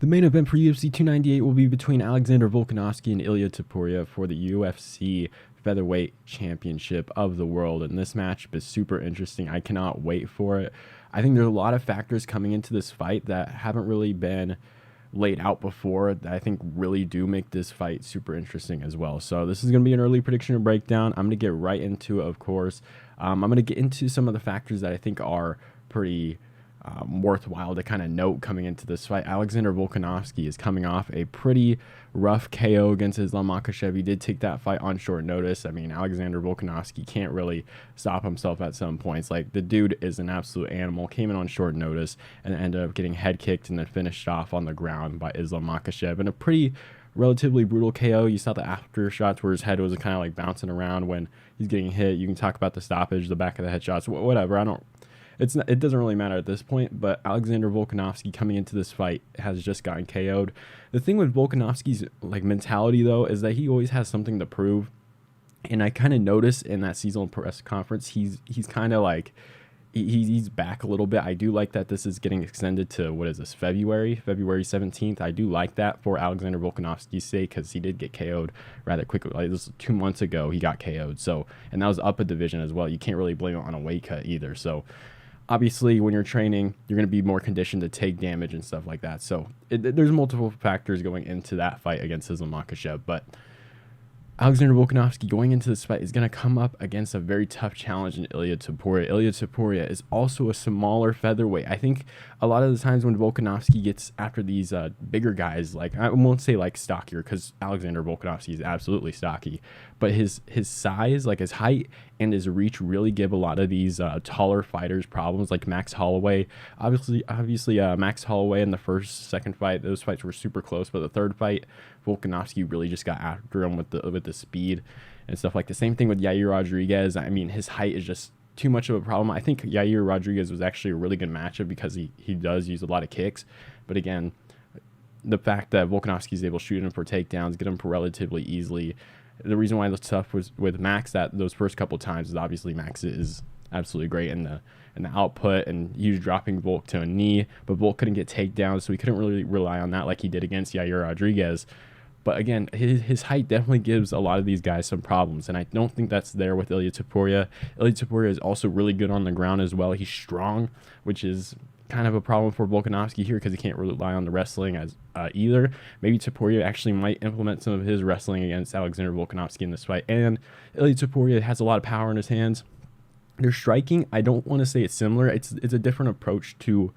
The main event for UFC 298 will be between Alexander Volkanovski and Ilia Topuria for the UFC Featherweight Championship of the world. And this match is super interesting. I cannot wait for it. I think there's a lot of factors coming into this fight that haven't really been laid out before that I think really do make this fight super interesting as well. So this is going to be an early prediction and breakdown. I'm going to get right into it, of course. I'm going to get into some of the factors that I think are pretty worthwhile to kind of note coming into this fight. Alexander Volkanovski is coming off a pretty rough KO against Islam Makhachev. He did take that fight on short notice. I mean, Alexander Volkanovski can't really stop himself at some points. Like, the dude is an absolute animal. Came in on short notice and ended up getting head kicked and then finished off on the ground by Islam Makhachev in a pretty relatively brutal KO. You saw the after shots where his head was kind of like bouncing around when he's getting hit. You can talk about the stoppage, the back of the head shots, whatever. It doesn't really matter at this point, but Alexander Volkanovski coming into this fight has just gotten KO'd. The thing with Volkanovski's mentality though is that he always has something to prove, and I kind of noticed in that seasonal press conference he's kind of he's back a little bit. I do like that this is getting extended to, what is this, February 17th. I do like that for Alexander Volkanovski's sake, because he did get KO'd rather quickly. Like, this was 2 months ago he got KO'd, so, and that was up a division as well. You can't really blame it on a weight cut either. So obviously, when you're training, you're going to be more conditioned to take damage and stuff like that. So there's multiple factors going into that fight against Islam Makhachev. But Alexander Volkanovski going into this fight is going to come up against a very tough challenge in Ilia Topuria. Ilia Topuria is also a smaller featherweight. I think a lot of the times when Volkanovski gets after these bigger guys, like, I won't say like stockier, because Alexander Volkanovski is absolutely stocky, but his size, like his height and his reach, really give a lot of these taller fighters problems, like Max Holloway. Obviously, Max Holloway in the second fight, those fights were super close, but the third fight, Volkanovski really just got after him with the speed and stuff like the same thing with Yair Rodriguez. I mean, his height is just too much of a problem. I think Yair Rodriguez was actually a really good matchup because he does use a lot of kicks, but again, the fact that Volkanovski is able to shoot him for takedowns, get him for relatively easily. The reason why it was tough was with Max, that those first couple times is obviously Max is absolutely great in the output, and he was dropping Volk to a knee, but Volk couldn't get takedowns, so he couldn't really rely on that like he did against Yair Rodriguez. But again, his height definitely gives a lot of these guys some problems, and I don't think that's there with Ilia Topuria. Ilia Topuria is also really good on the ground as well. He's strong, which is kind of a problem for Volkanovski here, because he can't rely on the wrestling as either. Maybe Topuria actually might implement some of his wrestling against Alexander Volkanovski in this fight. And Ilia Topuria has a lot of power in his hands. Their striking, I don't want to say it's similar. It's a different approach to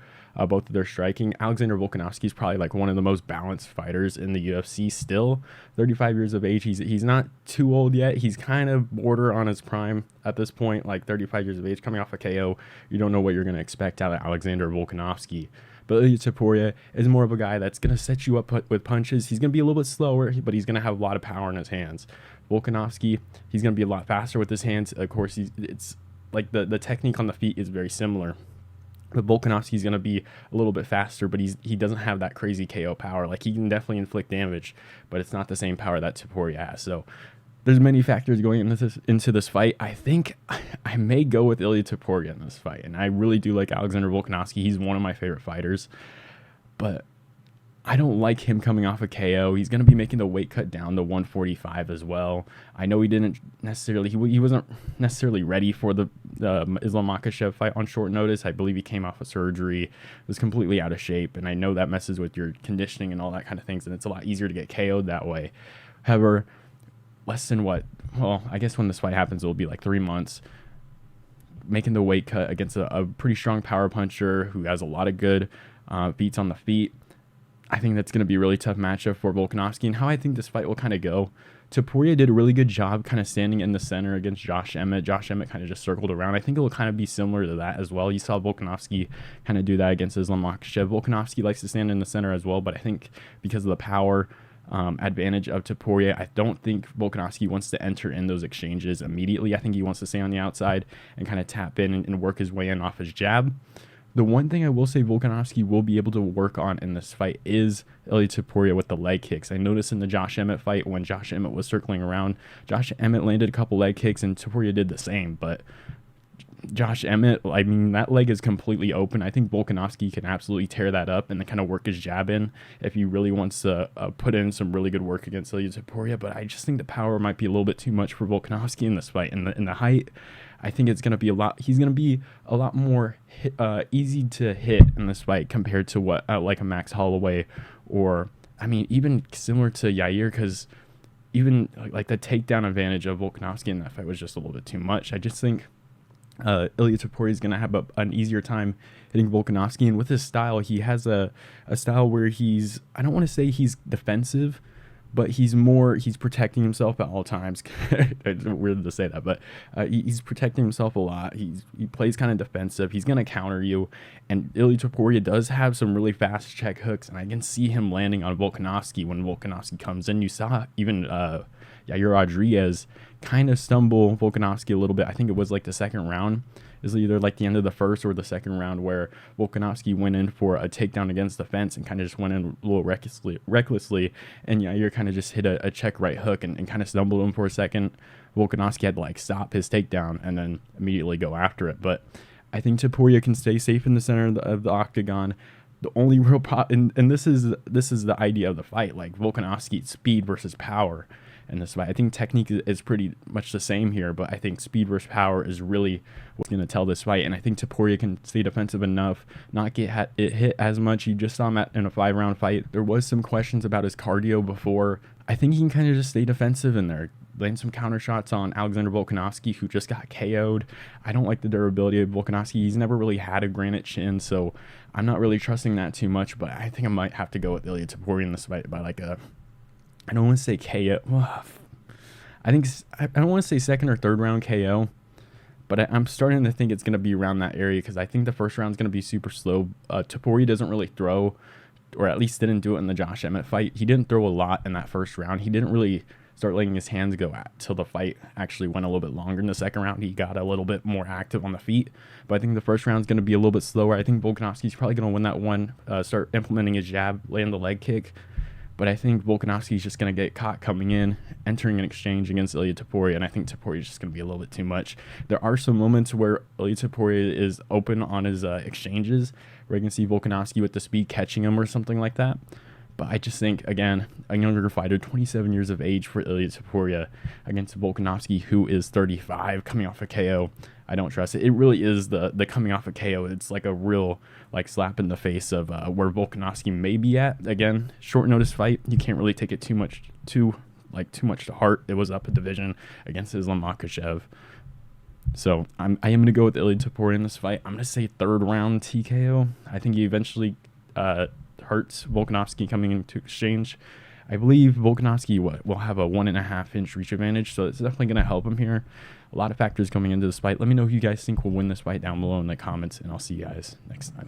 both of their striking. Alexander Volkanovski is probably like one of the most balanced fighters in the UFC still. 35 years of age. He's not too old yet. He's kind of border on his prime at this point, like 35 years of age, coming off a KO. You don't know what you're going to expect out of Alexander Volkanovski. But Ilia Topuria is more of a guy that's going to set you up with punches. He's going to be a little bit slower, but he's going to have a lot of power in his hands. Volkanovski, he's going to be a lot faster with his hands. Of course, it's like the technique on the feet is very similar. But Volkanovski is going to be a little bit faster, but he doesn't have that crazy KO power. Like, he can definitely inflict damage, but it's not the same power that Topuria has. So there's many factors going into this fight. I think I may go with Ilia Topuria in this fight, and I really do like Alexander Volkanovski. He's one of my favorite fighters, but I don't like him coming off a KO. He's going to be making the weight cut down to 145 as well. I know he wasn't necessarily ready for the Islam Makhachev fight on short notice. I believe he came off of surgery, was completely out of shape, and I know that messes with your conditioning and all that kind of things, and it's a lot easier to get KO'd that way. However, I guess when this fight happens, it'll be like 3 months, making the weight cut against a pretty strong power puncher who has a lot of good beats on the feet. I think that's going to be a really tough matchup for Volkanovski. And how I think this fight will kind of go, Topuria did a really good job kind of standing in the center against Josh Emmett. Josh Emmett kind of just circled around. I think it will kind of be similar to that as well. You saw Volkanovski kind of do that against Islam Makhachev. Volkanovski likes to stand in the center as well, but I think because of the power advantage of Topuria, I don't think Volkanovski wants to enter in those exchanges immediately. I think he wants to stay on the outside and kind of tap in and work his way in off his jab. The one thing I will say Volkanovski will be able to work on in this fight is Ilia Topuria with the leg kicks. I noticed in the Josh Emmett fight, when Josh Emmett was circling around, Josh Emmett landed a couple leg kicks and Topuria did the same, but Josh Emmett, I mean, that leg is completely open. I think Volkanovski can absolutely tear that up and then kind of work his jab in if he really wants to put in some really good work against Ilia Topuria. But I just think the power might be a little bit too much for Volkanovski in this fight. In the height, I think it's going to be he's going to be a lot more easy to hit in this fight compared to what like a Max Holloway, or I mean, even similar to Yair, because even like the takedown advantage of Volkanovski in that fight was just a little bit too much. I just think Ilia Topuria is going to have an easier time hitting Volkanovski, and with his style, he has a style where I don't want to say he's defensive, but he's protecting himself at all times. It's weird to say that, but he's protecting himself a lot. He plays kind of defensive. He's going to counter you, and Ilia Topuria does have some really fast check hooks, and I can see him landing on Volkanovski when Volkanovski comes in. You saw even Yair Rodriguez kind of stumble Volkanovski a little bit. I think it was like the second round. It was either like the end of the first or the second round where Volkanovski went in for a takedown against the fence and kind of just went in a little recklessly, and Yair kind of just hit a check right hook and kind of stumbled him for a second. Volkanovski had to like stop his takedown and then immediately go after it. But I think Topuria can stay safe in the center of the octagon. The only real problem, and this is the idea of the fight, like Volkanovski's speed versus power. And this fight, I think technique is pretty much the same here, but I think speed versus power is really what's going to tell this fight. And I think Topuria can stay defensive enough, not get it hit as much. You just saw him in a 5-round fight. There was some questions about his cardio before. I think he can kind of just stay defensive in there, land some counter shots on Alexander Volkanovski, who just got KO'd. I don't like the durability of Volkanovski. He's never really had a granite chin, so I'm not really trusting that too much. But I think I might have to go with Ilia Topuria in this fight by like I don't want to say KO. I don't want to say second or third round KO, but I'm starting to think it's going to be around that area because I think the first round is going to be super slow. Topuria doesn't really throw, or at least didn't do it in the Josh Emmett fight. He didn't throw a lot in that first round. He didn't really start letting his hands go till the fight actually went a little bit longer. In the second round, he got a little bit more active on the feet, but I think the first round is going to be a little bit slower. I think Volkanovski's probably going to win that one, start implementing his jab, land the leg kick. But I think Volkanovski's just going to get caught coming in, entering an exchange against Ilia Topuria, and I think Topuria is just going to be a little bit too much. There are some moments where Ilia Topuria is open on his exchanges, where you can see Volkanovski with the speed catching him or something like that. But I just think, again, a younger fighter, 27 years of age for Ilia Topuria against Volkanovski, who is 35, coming off a KO. I don't trust it. It really is the coming off a KO. It's like a real like slap in the face of where Volkanovski may be at. Again, short notice fight. You can't really take it too much to heart. It was up a division against Islam Makhachev. So I am going to go with Ilia Topuria in this fight. I'm going to say third round TKO. I think he eventually hurts Volkanovski coming into exchange. I believe Volkanovski will have a 1.5 inch reach advantage, so it's definitely going to help him here. A lot of factors coming into this fight. Let me know who you guys think will win this fight down below in the comments, and I'll see you guys next time.